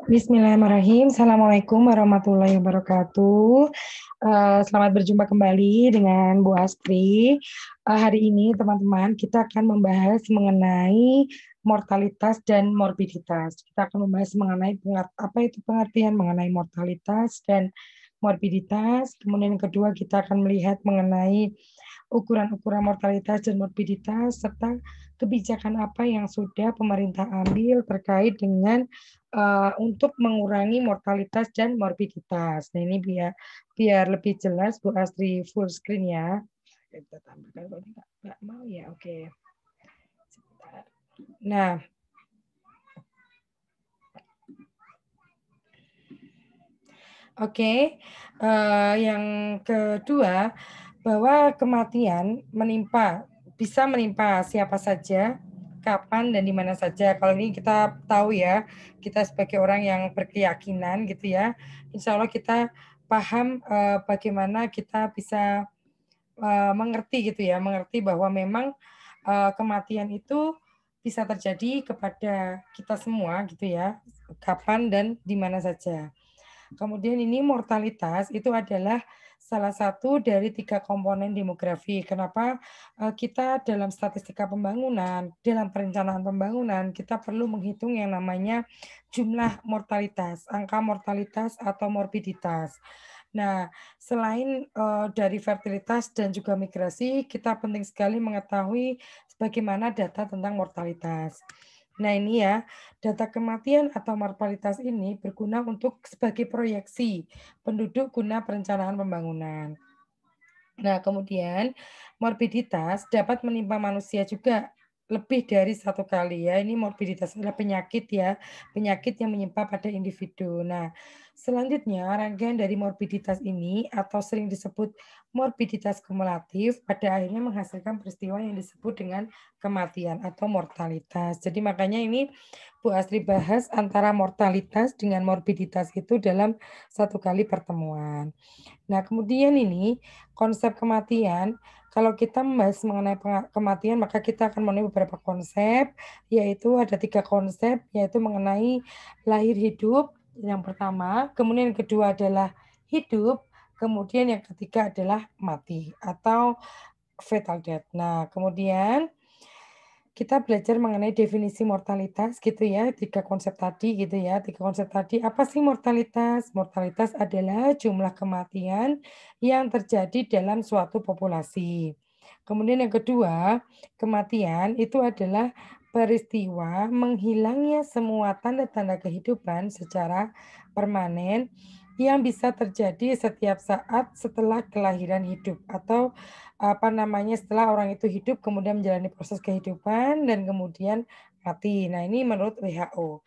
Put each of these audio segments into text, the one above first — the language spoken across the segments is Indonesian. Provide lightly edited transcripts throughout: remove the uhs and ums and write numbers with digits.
Bismillahirrahmanirrahim. Assalamualaikum warahmatullahi wabarakatuh. Selamat berjumpa kembali dengan Bu Astri. Hari ini teman-teman kita akan membahas mengenai mortalitas dan morbiditas. Kita akan membahas mengenai apa itu pengertian mengenai mortalitas dan morbiditas. Kemudian yang kedua kita akan melihat mengenai ukuran-ukuran mortalitas dan morbiditas serta kebijakan apa yang sudah pemerintah ambil terkait dengan untuk mengurangi mortalitas dan morbiditas. Nah, ini biar biar lebih jelas Bu Astri full screen ya. Kita tampilkan kalau nggak mau ya, oke. Sebentar. Nah, oke. Yang kedua bahwa kematian bisa menimpa siapa saja, kapan dan di mana saja. Kalau ini kita tahu ya, kita sebagai orang yang berkeyakinan gitu ya, insya Allah kita paham bagaimana kita bisa mengerti gitu ya, mengerti bahwa memang kematian itu bisa terjadi kepada kita semua gitu ya, kapan dan di mana saja. Kemudian ini mortalitas itu adalah salah satu dari 3 komponen demografi. Kenapa kita dalam statistika pembangunan, dalam perencanaan pembangunan, kita perlu menghitung yang namanya jumlah mortalitas, angka mortalitas atau morbiditas. Nah, selain dari fertilitas dan juga migrasi, kita penting sekali mengetahui bagaimana data tentang mortalitas. Nah, ini ya, data kematian atau mortalitas ini berguna untuk sebagai proyeksi penduduk guna perencanaan pembangunan. Nah, kemudian morbiditas dapat menimpa manusia juga lebih dari satu kali ya. Ini morbiditas adalah penyakit ya, penyakit yang menimpa pada individu. Nah, selanjutnya rangkaian dari morbiditas ini atau sering disebut morbiditas kumulatif pada akhirnya menghasilkan peristiwa yang disebut dengan kematian atau mortalitas. Jadi makanya ini Bu Astri bahas antara mortalitas dengan morbiditas itu dalam satu kali pertemuan. Nah, kemudian ini konsep kematian, kalau kita membahas mengenai kematian, maka kita akan menemui beberapa konsep, yaitu ada 3 konsep, yaitu mengenai lahir hidup, yang pertama, kemudian yang kedua adalah hidup, kemudian yang ketiga adalah mati atau fatal death. Nah, kemudian kita belajar mengenai definisi mortalitas gitu ya, 3 konsep tadi gitu ya, 3 konsep tadi. Apa sih mortalitas? Mortalitas adalah jumlah kematian yang terjadi dalam suatu populasi. Kemudian yang kedua, kematian itu adalah peristiwa menghilangnya semua tanda-tanda kehidupan secara permanen yang bisa terjadi setiap saat setelah kelahiran hidup atau apa namanya, setelah orang itu hidup kemudian menjalani proses kehidupan dan kemudian mati. Nah, ini menurut WHO.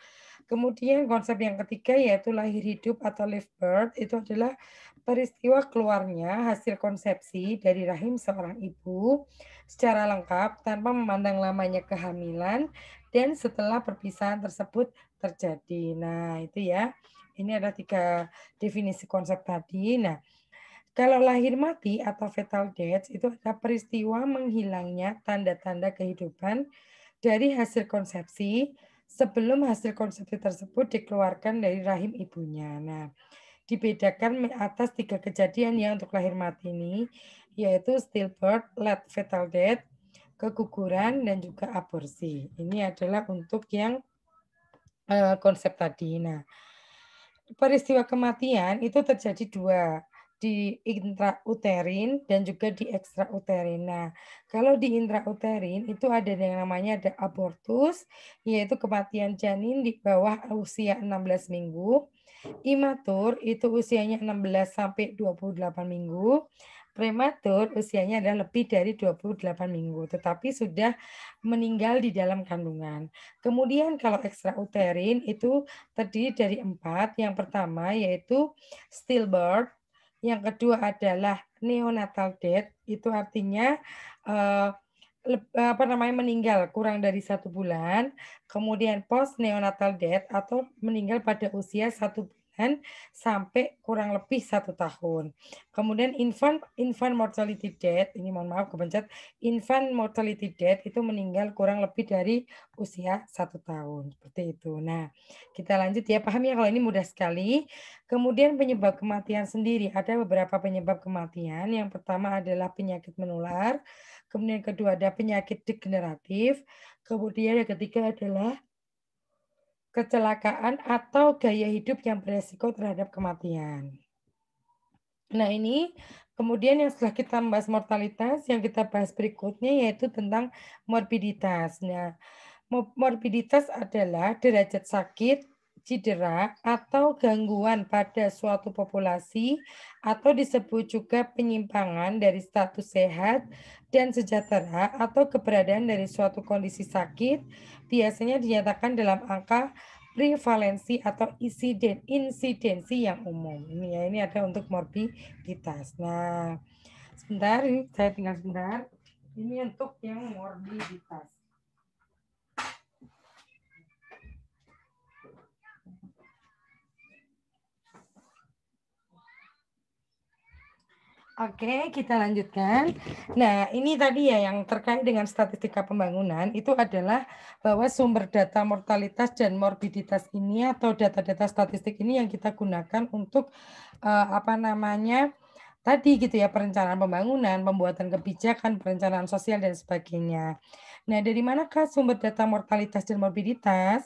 Kemudian konsep yang ketiga yaitu lahir hidup atau live birth itu adalah peristiwa keluarnya hasil konsepsi dari rahim seorang ibu secara lengkap tanpa memandang lamanya kehamilan dan setelah perpisahan tersebut terjadi. Nah, itu ya. Ini ada 3 definisi konsep tadi. Nah, kalau lahir mati atau fetal death itu adalah peristiwa menghilangnya tanda-tanda kehidupan dari hasil konsepsi sebelum hasil konsepsi tersebut dikeluarkan dari rahim ibunya. Nah, dibedakan atas 3 kejadian ya untuk lahir mati ini, yaitu stillbirth, late fetal death, keguguran, dan juga aborsi. Ini adalah untuk yang konsep tadi. Nah, peristiwa kematian itu terjadi 2, di intrauterin dan juga di ekstrauterin. Nah, kalau di intrauterin itu ada yang namanya ada abortus, yaitu kematian janin di bawah usia 16 minggu. Imatur itu usianya 16 sampai 28 minggu. Prematur usianya adalah lebih dari 28 minggu, tetapi sudah meninggal di dalam kandungan. Kemudian kalau ekstrauterin itu terdiri dari 4. Yang pertama yaitu stillbirth, yang kedua adalah neonatal death, itu artinya eh, apa namanya meninggal kurang dari 1 bulan. Kemudian post neonatal death atau meninggal pada usia 1 bulan sampai kurang lebih 1 tahun. Kemudian infant mortality death, ini mohon maaf kepencet, infant mortality death itu meninggal kurang lebih dari usia 1 tahun, seperti itu. Nah, kita lanjut ya, paham ya kalau ini mudah sekali. Kemudian penyebab kematian sendiri, ada beberapa penyebab kematian. Yang pertama adalah penyakit menular, kemudian yang kedua ada penyakit degeneratif, kemudian yang ketiga adalah kecelakaan atau gaya hidup yang beresiko terhadap kematian. Nah, ini kemudian yang setelah kita membahas mortalitas, yang kita bahas berikutnya yaitu tentang morbiditas. Nah, morbiditas adalah derajat sakit, cedera, atau gangguan pada suatu populasi atau disebut juga penyimpangan dari status sehat dan sejahtera atau keberadaan dari suatu kondisi sakit biasanya dinyatakan dalam angka prevalensi atau insidensi yang umum. Ini ya, ini ada untuk morbiditas. Nah, sebentar, ini saya tinggal sebentar. Ini untuk yang morbiditas. Oke, kita lanjutkan. Nah, ini tadi ya yang terkait dengan statistika pembangunan itu adalah bahwa sumber data mortalitas dan morbiditas ini atau data-data statistik ini yang kita gunakan untuk apa namanya tadi gitu ya, perencanaan pembangunan, pembuatan kebijakan, perencanaan sosial dan sebagainya. Nah, dari manakah sumber data mortalitas dan morbiditas?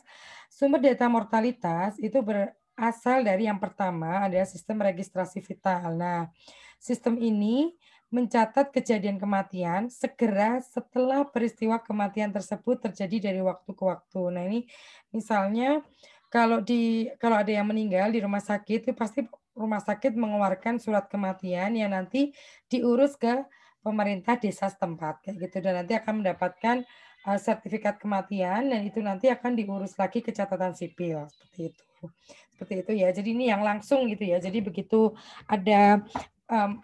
Sumber data mortalitas itu berasal dari yang pertama adalah sistem registrasi vital. Nah, sistem ini mencatat kejadian kematian segera setelah peristiwa kematian tersebut terjadi dari waktu ke waktu. Nah, ini misalnya kalau ada yang meninggal di rumah sakit itu pasti rumah sakit mengeluarkan surat kematian yang nanti diurus ke pemerintah desa setempat kayak gitu dan nanti akan mendapatkan sertifikat kematian dan itu nanti akan diurus lagi ke catatan sipil seperti itu. Seperti itu ya. Jadi ini yang langsung gitu ya. Jadi begitu ada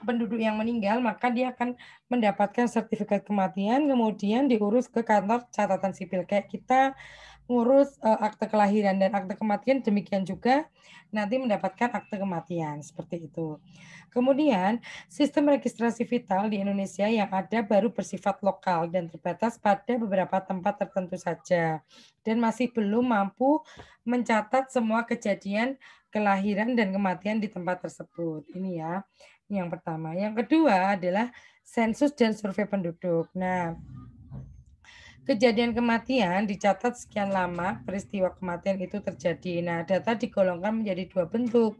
penduduk yang meninggal, maka dia akan mendapatkan sertifikat kematian, kemudian diurus ke kantor catatan sipil. Kayak kita ngurus akte kelahiran dan akte kematian, demikian juga nanti mendapatkan akte kematian, seperti itu. Kemudian, sistem registrasi vital di Indonesia yang ada baru bersifat lokal dan terbatas pada beberapa tempat tertentu saja, dan masih belum mampu mencatat semua kejadian kelahiran dan kematian di tempat tersebut. Ini ya. Yang pertama. Yang kedua adalah sensus dan survei penduduk. Nah, kejadian kematian dicatat sekian lama peristiwa kematian itu terjadi. Nah, data digolongkan menjadi 2 bentuk,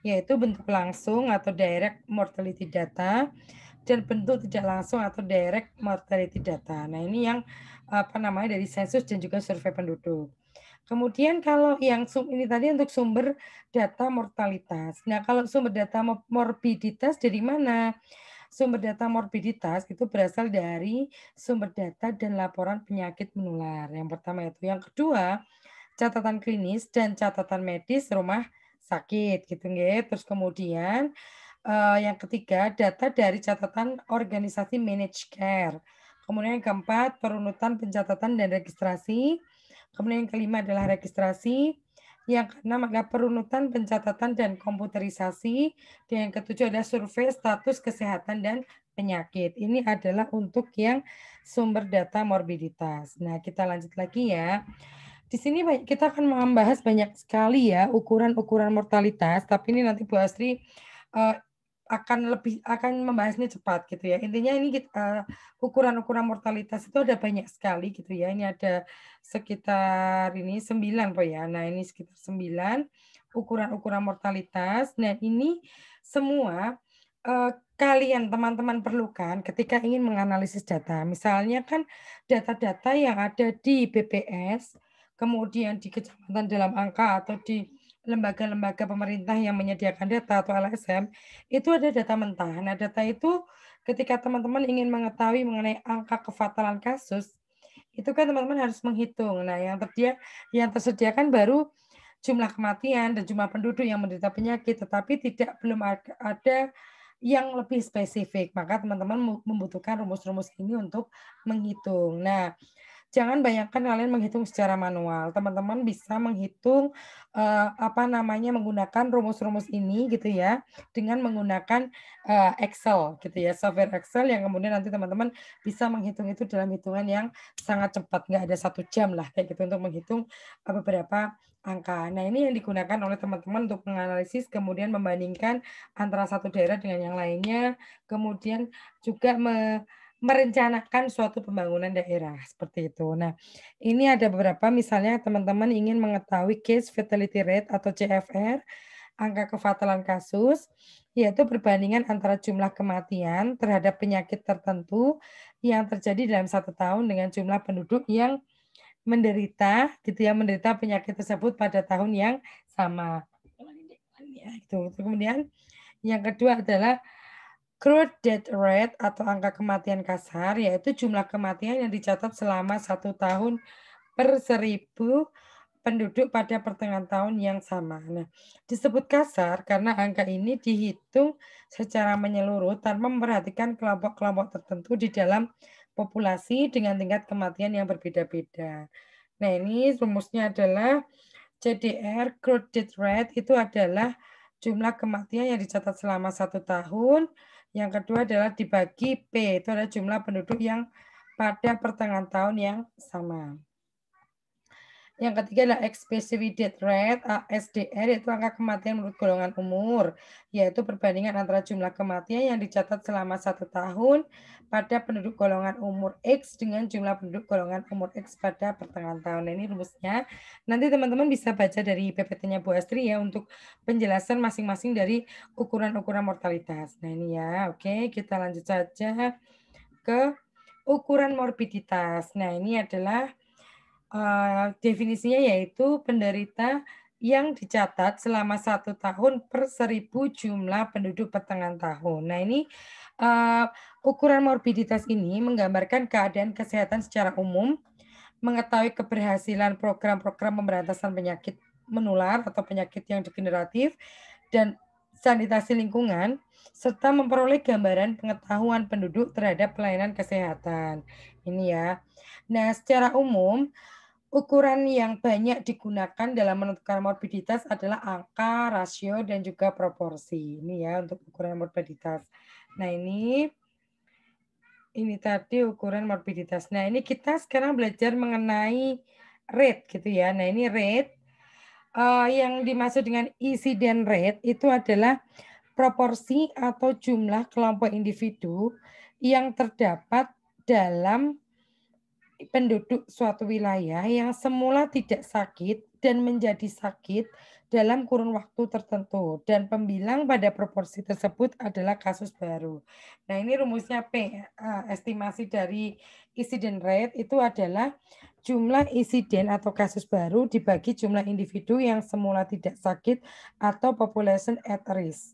yaitu bentuk langsung atau direct mortality data dan bentuk tidak langsung atau direct mortality data. Nah, ini yang apa namanya dari sensus dan juga survei penduduk. Kemudian kalau yang ini tadi untuk sumber data mortalitas. Nah, kalau sumber data morbiditas dari mana? Sumber data morbiditas itu berasal dari sumber data dan laporan penyakit menular. Yang pertama itu. Yang kedua, catatan klinis dan catatan medis rumah sakit gitu nggih. Terus kemudian yang ketiga, data dari catatan organisasi managed care. Kemudian yang keempat, perunutan pencatatan dan registrasi. Kemudian yang kelima adalah registrasi. Yang keenam adalah perunutan pencatatan dan komputerisasi. Dan yang ketujuh adalah survei status kesehatan dan penyakit. Ini adalah untuk yang sumber data morbiditas. Nah, kita lanjut lagi ya. Di sini kita akan membahas banyak sekali ya ukuran-ukuran mortalitas, tapi ini nanti Bu Asri akan membahasnya cepat gitu ya. Intinya ini ukuran-ukuran mortalitas itu ada banyak sekali gitu ya. Ini ada sekitar ini 9 Pak ya. Nah, ini sekitar 9 ukuran-ukuran mortalitas. Nah, ini semua kalian teman-teman perlukan ketika ingin menganalisis data. Misalnya kan data-data yang ada di BPS, kemudian di kecamatan dalam angka atau di lembaga-lembaga pemerintah yang menyediakan data atau LSM, itu ada data mentah. Nah, data itu ketika teman-teman ingin mengetahui mengenai angka kefatalan kasus, itu kan teman-teman harus menghitung. Nah, yang tersedia kan baru jumlah kematian dan jumlah penduduk yang menderita penyakit, tetapi belum ada yang lebih spesifik. Maka teman-teman membutuhkan rumus-rumus ini untuk menghitung. Nah, jangan bayangkan kalian menghitung secara manual. Teman-teman bisa menghitung, menggunakan rumus-rumus ini gitu ya, dengan menggunakan, Excel gitu ya, software Excel yang kemudian nanti teman-teman bisa menghitung itu dalam hitungan yang sangat cepat, nggak ada 1 jam lah kayak gitu untuk menghitung, beberapa angka. Nah, ini yang digunakan oleh teman-teman untuk menganalisis kemudian membandingkan antara satu daerah dengan yang lainnya, kemudian juga merencanakan suatu pembangunan daerah, seperti itu. Nah, ini ada beberapa misalnya teman-teman ingin mengetahui case fatality rate atau CFR, angka kefatalan kasus, yaitu perbandingan antara jumlah kematian terhadap penyakit tertentu yang terjadi dalam 1 tahun dengan jumlah penduduk yang menderita gitu ya, menderita penyakit tersebut pada tahun yang sama. Ya, itu. Kemudian yang kedua adalah crude death rate atau angka kematian kasar, yaitu jumlah kematian yang dicatat selama 1 tahun per 1.000 penduduk pada pertengahan tahun yang sama. Nah, disebut kasar karena angka ini dihitung secara menyeluruh tanpa memperhatikan kelompok-kelompok tertentu di dalam populasi dengan tingkat kematian yang berbeda-beda. Nah, ini rumusnya adalah CDR, crude death rate, itu adalah jumlah kematian yang dicatat selama 1 tahun. Yang kedua adalah dibagi P, itu adalah jumlah penduduk yang pada pertengahan tahun yang sama. Yang ketiga adalah expected death rate, ASDR, yaitu angka kematian menurut golongan umur, yaitu perbandingan antara jumlah kematian yang dicatat selama 1 tahun pada penduduk golongan umur X dengan jumlah penduduk golongan umur X pada pertengahan tahun. Nah, ini rumusnya. Nanti teman-teman bisa baca dari PPT-nya Bu Astri ya untuk penjelasan masing-masing dari ukuran-ukuran mortalitas. Nah, ini ya. Oke, kita lanjut saja ke ukuran morbiditas. Nah, ini adalah definisinya yaitu penderita yang dicatat selama 1 tahun per 1.000 jumlah penduduk pertengahan tahun. Nah, ini ukuran morbiditas ini menggambarkan keadaan kesehatan secara umum, mengetahui keberhasilan program-program pemberantasan penyakit menular atau penyakit yang degeneratif dan sanitasi lingkungan, serta memperoleh gambaran pengetahuan penduduk terhadap pelayanan kesehatan. Ini ya. Nah, secara umum ukuran yang banyak digunakan dalam menentukan morbiditas adalah angka, rasio, dan juga proporsi. Ini ya untuk ukuran morbiditas. Nah, ini tadi ukuran morbiditas. Nah, ini kita sekarang belajar mengenai rate gitu ya. Nah, ini rate yang dimaksud dengan incident rate itu adalah proporsi atau jumlah kelompok individu yang terdapat dalam penduduk suatu wilayah yang semula tidak sakit dan menjadi sakit dalam kurun waktu tertentu dan pembilang pada proporsi tersebut adalah kasus baru. Nah, ini rumusnya P, estimasi dari incident rate itu adalah jumlah insiden atau kasus baru dibagi jumlah individu yang semula tidak sakit atau population at risk.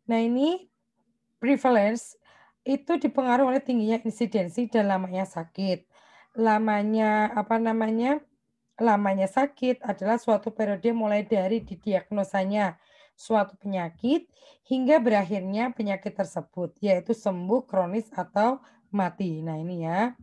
Nah, ini prevalence itu dipengaruhi oleh tingginya insidensi dan lamanya sakit. Lamanya sakit adalah suatu periode mulai dari didiagnosanya suatu penyakit hingga berakhirnya penyakit tersebut, yaitu sembuh, kronis, atau mati. Nah, ini ya.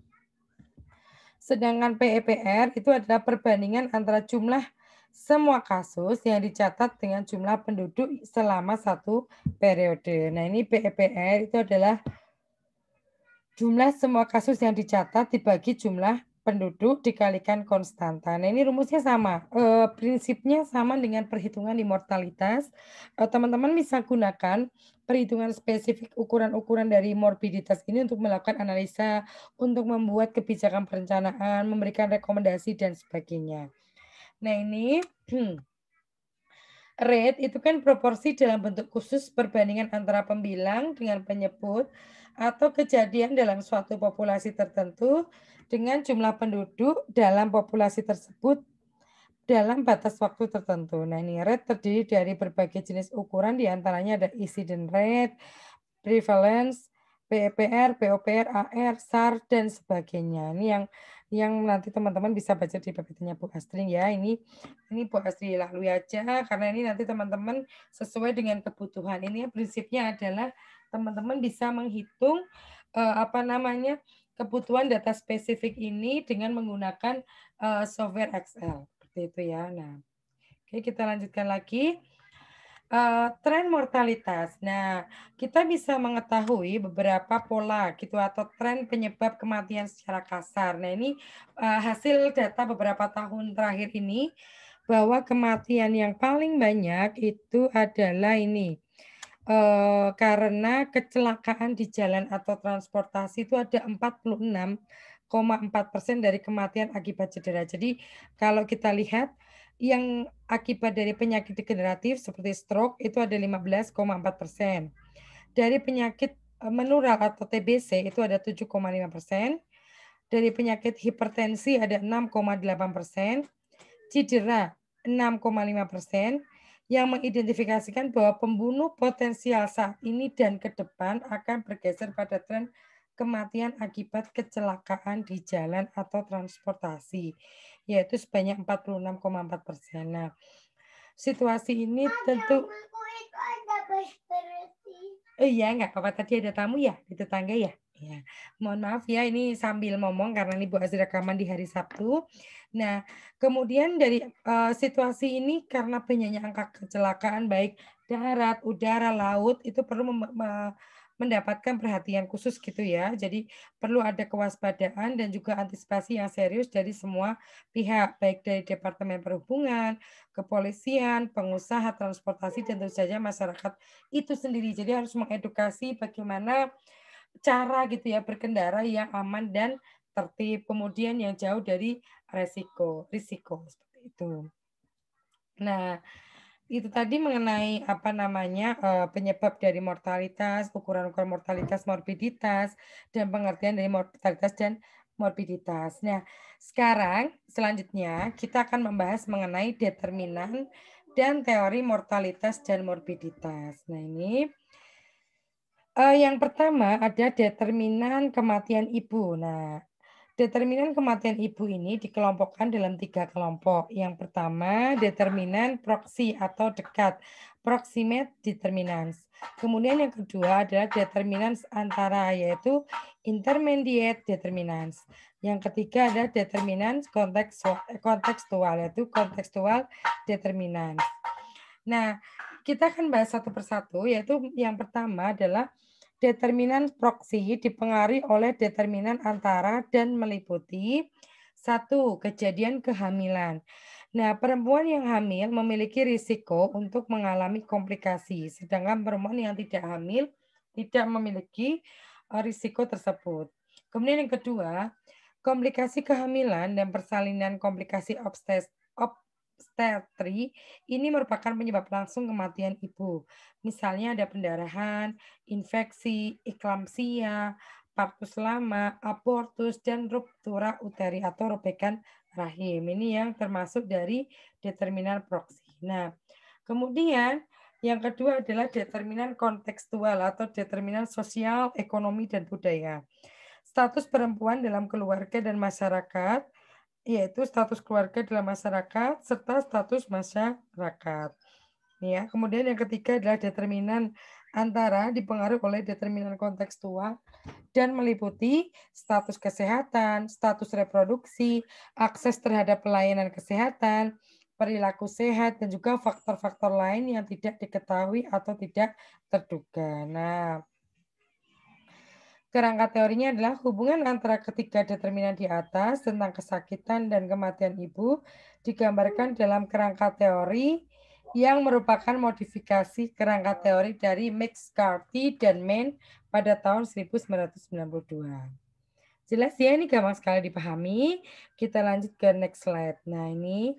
Sedangkan PEPR itu adalah perbandingan antara jumlah semua kasus yang dicatat dengan jumlah penduduk selama satu periode. Nah, ini PEPR itu adalah jumlah semua kasus yang dicatat dibagi jumlah penduduk dikalikan konstanta. Nah, ini rumusnya sama. Prinsipnya sama dengan perhitungan di mortalitas. Teman-teman bisa gunakan perhitungan spesifik ukuran-ukuran dari morbiditas ini untuk melakukan analisa, untuk membuat kebijakan perencanaan, memberikan rekomendasi, dan sebagainya. Nah, ini rate itu kan proporsi dalam bentuk khusus perbandingan antara pembilang dengan penyebut atau kejadian dalam suatu populasi tertentu dengan jumlah penduduk dalam populasi tersebut dalam batas waktu tertentu. Nah, ini rate terdiri dari berbagai jenis ukuran, diantaranya ada incident rate, prevalence, PEPR, POPR, AR, SAR, dan sebagainya. Ini yang nanti teman-teman bisa baca di PPT-nya Bu Astri ya. Ini Bu Astri lalui aja karena ini nanti teman-teman sesuai dengan kebutuhan. Ini prinsipnya adalah teman-teman bisa menghitung kebutuhan data spesifik ini dengan menggunakan software Excel seperti itu ya. Nah, oke kita lanjutkan lagi. Tren mortalitas. Nah, kita bisa mengetahui beberapa pola gitu atau tren penyebab kematian secara kasar. Nah, ini hasil data beberapa tahun terakhir ini bahwa kematian yang paling banyak itu adalah ini karena kecelakaan di jalan atau transportasi itu ada 46,4% dari kematian akibat cedera. Jadi kalau kita lihat yang akibat dari penyakit degeneratif seperti stroke itu ada 15,4%. Dari penyakit menular atau TBC itu ada 7,5%. Dari penyakit hipertensi ada 6,8%. Cedera 6,5%, yang mengidentifikasikan bahwa pembunuh potensial saat ini dan ke depan akan bergeser pada tren kematian akibat kecelakaan di jalan atau transportasi, yaitu sebanyak 46,4%. Nah, situasi ini tentu iya, nggak apa-apa, tadi ada tamu ya di tetangga ya? Iya, mohon maaf ya ini sambil ngomong karena ini Bu hasil rekaman di hari Sabtu. Nah, kemudian dari, situasi ini karena banyaknya angka kecelakaan baik darat, udara, laut itu perlu mendapatkan perhatian khusus gitu ya. Jadi perlu ada kewaspadaan dan juga antisipasi yang serius dari semua pihak, baik dari Departemen Perhubungan, kepolisian, pengusaha transportasi, dan tentu saja masyarakat itu sendiri. Jadi harus mengedukasi bagaimana cara gitu ya berkendara yang aman dan tertib, kemudian yang jauh dari risiko seperti itu. Nah, itu tadi mengenai apa namanya, penyebab dari mortalitas, ukuran-ukuran mortalitas, morbiditas, dan pengertian dari mortalitas dan morbiditas. Nah, sekarang selanjutnya kita akan membahas mengenai determinan dan teori mortalitas dan morbiditas. Nah, ini yang pertama ada determinan kematian ibu. Nah, determinan kematian ibu ini dikelompokkan dalam 3 kelompok. Yang pertama, determinan proksi atau dekat, proximate determinants. Kemudian yang kedua adalah determinants antara, yaitu intermediate determinants. Yang ketiga adalah determinants kontekstual, yaitu contextual determinants. Nah, kita akan bahas satu persatu, yaitu yang pertama adalah determinan proksi dipengaruhi oleh determinan antara dan meliputi satu, kejadian kehamilan. Nah, perempuan yang hamil memiliki risiko untuk mengalami komplikasi, sedangkan perempuan yang tidak hamil tidak memiliki risiko tersebut. Kemudian yang kedua, komplikasi kehamilan dan persalinan komplikasi obstetri ini merupakan penyebab langsung kematian ibu. Misalnya ada pendarahan, infeksi, eklamsia, partus lama, abortus, dan ruptura uteri atau robekan rahim. Ini yang termasuk dari determinan proksi. Nah, kemudian yang kedua adalah determinan kontekstual atau determinan sosial, ekonomi, dan budaya. Status perempuan dalam keluarga dan masyarakat, yaitu status keluarga dalam masyarakat serta status masyarakat. Ya, kemudian yang ketiga adalah determinan antara dipengaruhi oleh determinan kontekstual dan meliputi status kesehatan, status reproduksi, akses terhadap pelayanan kesehatan, perilaku sehat, dan juga faktor-faktor lain yang tidak diketahui atau tidak terduga. Nah, kerangka teorinya adalah hubungan antara ketiga determinan di atas tentang kesakitan dan kematian ibu digambarkan dalam kerangka teori yang merupakan modifikasi kerangka teori dari McCarthy dan Mann pada tahun 1992. Jelas ya, ini gampang sekali dipahami. Kita lanjut ke next slide. Nah, ini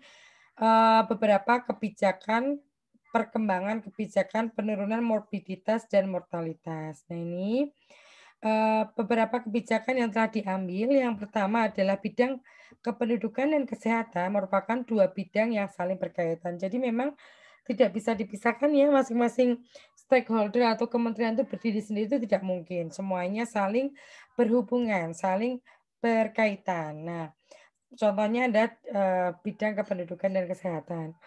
beberapa kebijakan perkembangan kebijakan penurunan morbiditas dan mortalitas. Nah, ini beberapa kebijakan yang telah diambil. Yang pertama adalah bidang kependudukan dan kesehatan merupakan dua bidang yang saling berkaitan. Jadi memang tidak bisa dipisahkan ya, masing-masing stakeholder atau kementerian itu berdiri sendiri itu tidak mungkin. Semuanya saling berhubungan, saling berkaitan. Nah, contohnya ada bidang kependudukan dan kesehatan.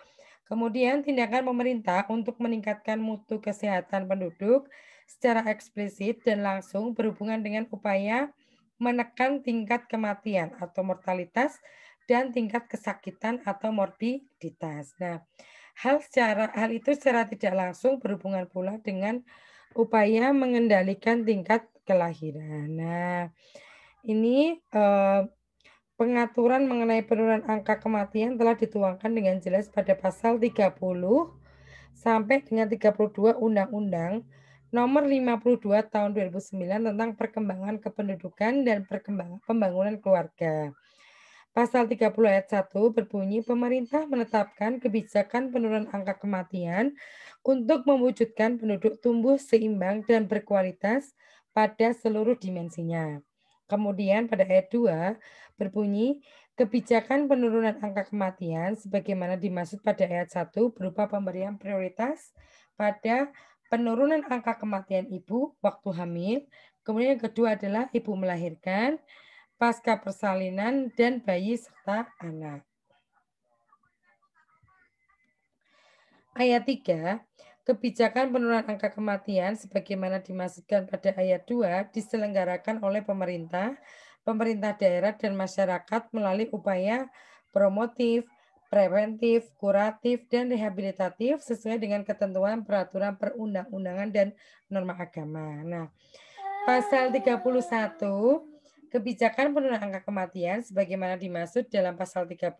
Kemudian tindakan pemerintah untuk meningkatkan mutu kesehatan penduduk secara eksplisit dan langsung berhubungan dengan upaya menekan tingkat kematian atau mortalitas dan tingkat kesakitan atau morbiditas. Nah, hal itu secara tidak langsung berhubungan pula dengan upaya mengendalikan tingkat kelahiran. Nah, ini pengaturan mengenai penurunan angka kematian telah dituangkan dengan jelas pada pasal 30 sampai dengan 32 Undang-Undang Nomor 52 Tahun 2009 tentang perkembangan kependudukan dan perkembangan pembangunan keluarga. Pasal 30 ayat 1 berbunyi pemerintah menetapkan kebijakan penurunan angka kematian untuk mewujudkan penduduk tumbuh seimbang dan berkualitas pada seluruh dimensinya. Kemudian pada ayat 2 berbunyi kebijakan penurunan angka kematian sebagaimana dimaksud pada ayat 1 berupa pemberian prioritas pada penurunan angka kematian ibu waktu hamil. Kemudian yang kedua adalah ibu melahirkan, pasca persalinan, dan bayi serta anak. Ayat 3, kebijakan penurunan angka kematian sebagaimana dimaksudkan pada ayat 2 diselenggarakan oleh pemerintah, pemerintah daerah, dan masyarakat melalui upaya promotif, preventif, kuratif, dan rehabilitatif sesuai dengan ketentuan peraturan perundang-undangan dan norma agama. Nah, pasal 31, kebijakan penurunan angka kematian sebagaimana dimaksud dalam pasal 30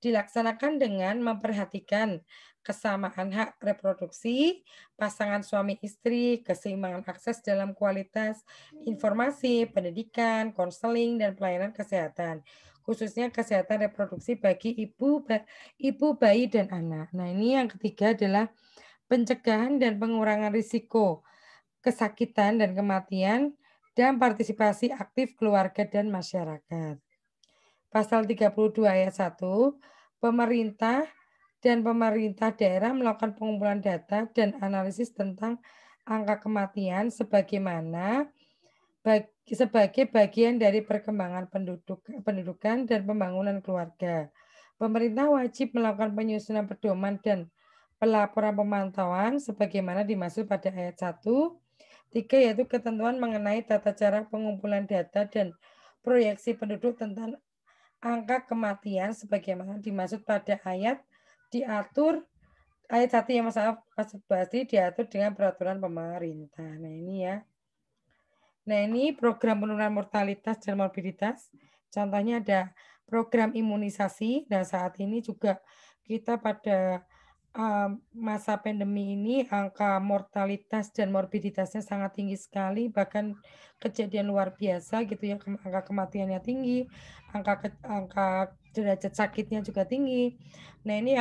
dilaksanakan dengan memperhatikan kesamaan hak reproduksi, pasangan suami istri, keseimbangan akses dalam kualitas informasi, pendidikan, konseling, dan pelayanan kesehatan, khususnya kesehatan reproduksi bagi ibu, bayi, dan anak. Nah, ini yang ketiga adalah pencegahan dan pengurangan risiko kesakitan dan kematian, dan partisipasi aktif keluarga dan masyarakat. Pasal 32 ayat 1, pemerintah daerah melakukan pengumpulan data dan analisis tentang angka kematian sebagai bagian dari perkembangan pendudukan dan pembangunan keluarga. Pemerintah wajib melakukan penyusunan pedoman dan pelaporan pemantauan sebagaimana dimaksud pada ayat 1. 3 yaitu ketentuan mengenai tata cara pengumpulan data dan proyeksi penduduk tentang angka kematian sebagaimana dimaksud pada ayat 1 yang masalah diatur dengan peraturan pemerintah. Nah, ini ya. Nah, ini program penurunan mortalitas dan morbiditas. Contohnya ada program imunisasi. Nah, saat ini juga kita pada masa pandemi ini angka mortalitas dan morbiditasnya sangat tinggi sekali, bahkan kejadian luar biasa gitu ya, angka kematiannya tinggi, angka derajat sakitnya juga tinggi. Nah, ini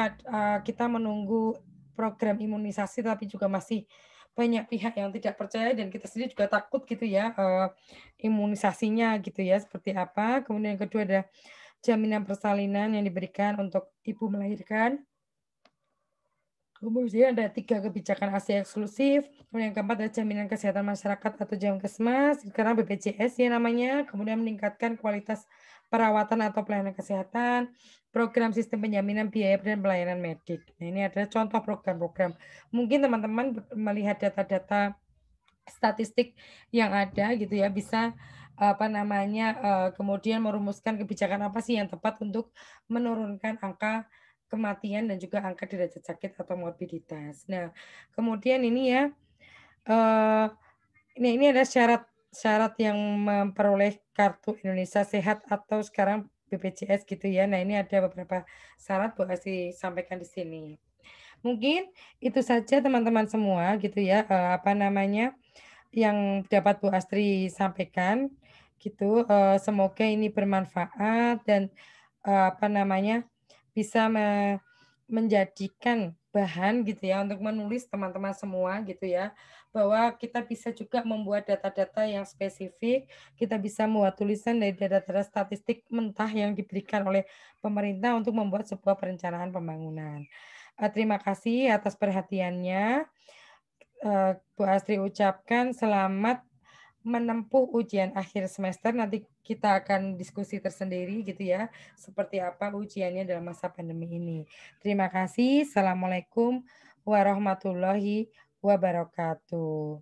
kita menunggu program imunisasi tapi juga masih banyak pihak yang tidak percaya dan kita sendiri juga takut gitu ya, imunisasinya gitu ya seperti apa. Kemudian yang kedua ada jaminan persalinan yang diberikan untuk ibu melahirkan. Kemudian ada 3 kebijakan ASI eksklusif, kemudian yang keempat ada jaminan kesehatan masyarakat atau Jamkesmas, sekarang BPJS ya namanya, kemudian meningkatkan kualitas perawatan atau pelayanan kesehatan, program sistem penjaminan biaya dan pelayanan medik. Nah, ini adalah contoh program-program. Mungkin teman-teman melihat data-data statistik yang ada gitu ya, bisa kemudian merumuskan kebijakan apa sih yang tepat untuk menurunkan angka kematian dan juga angka derajat sakit atau morbiditas. Nah, kemudian ini ya, eee, ini ada syarat yang memperoleh kartu Indonesia Sehat atau sekarang BPJS gitu ya. Nah, ini ada beberapa syarat Bu Asri sampaikan di sini. Mungkin itu saja teman-teman semua gitu ya, yang dapat Bu Astri sampaikan gitu, semoga ini bermanfaat dan, bisa menjadikan bahan gitu ya untuk menulis teman-teman semua gitu ya, bahwa kita bisa juga membuat data-data yang spesifik, kita bisa membuat tulisan dari data-data statistik mentah yang diberikan oleh pemerintah untuk membuat sebuah perencanaan pembangunan. Terima kasih atas perhatiannya. Bu Astri ucapkan selamat menempuh ujian akhir semester. Nanti kita akan diskusi tersendiri gitu ya, seperti apa ujiannya dalam masa pandemi ini. Terima kasih. Assalamualaikum warahmatullahi wabarakatuh.